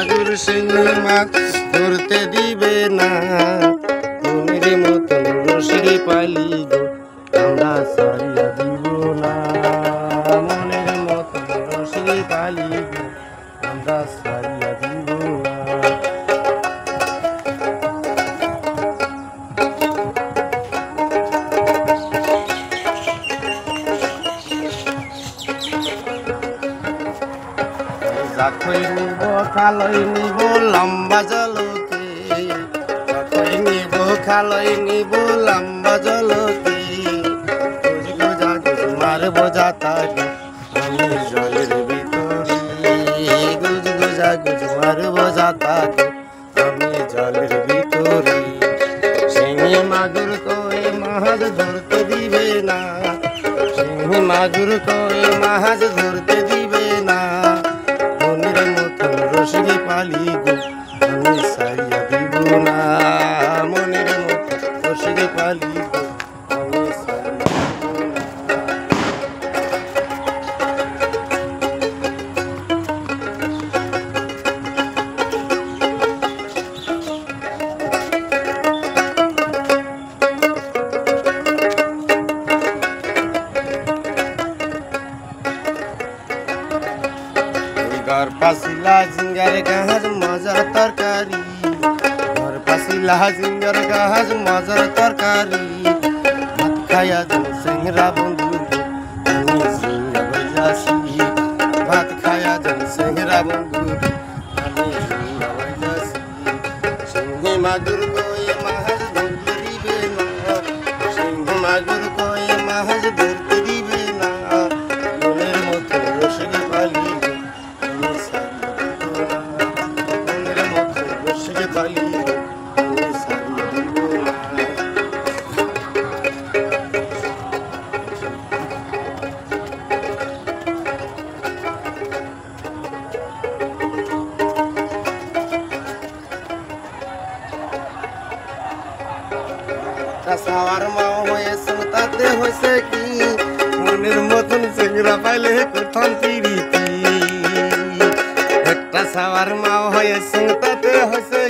মাগুর শিঙি মাছ ধরতে দিবে না মনের মতন রশি পালি গো আমরা সারিয়া দিব না মনের মতন রশি পালি গো আমরা সারিয়া দিব না। জাখই নিব খালই নিব লম্বা জলকে জাখই নিব খালই নিব লম্বা জলকে গুজগুজা গুজ মারব যাতাকে আমি জলের ভিতরে গুজগুজা গুজ মারব যাতাকে আমি জলের ভিতরে শিঙি মাগুর কই মাছ ধরতে দিবে না শিঙি মাগুর কই মাছ ধরতে দিবে না মনের মতন রশি পালি গো আমি সারিয়া দিব না মনের মতন রশি পালি গো আমি সারিয়া দিব ঘর পাশিলা জিঙ্গার গাছ মজার তরকারি ঘর পাশিলা জিঙ্গার গাছ মজার তরকারি ভাত খায়া যান সিংরা বন্ধু আমি সিংরা বজাসি ভাত খায়া যান সিংরা বন্ধু আমি সিংরা বজাসি সিংহি মাগুর কই মাছ ধরতে দিবে না সিংহি মাগুর কই মাছ ধরতে দিবে না মনের মতো রসি পালি সাওয়ার মাও হয়েছে তাতে হয়েছে কি মনের মতন চিংড়া পাইলে কোথান পিরিতি একটা সাওয়ার মাও হয়েছে তাতে হয়েছে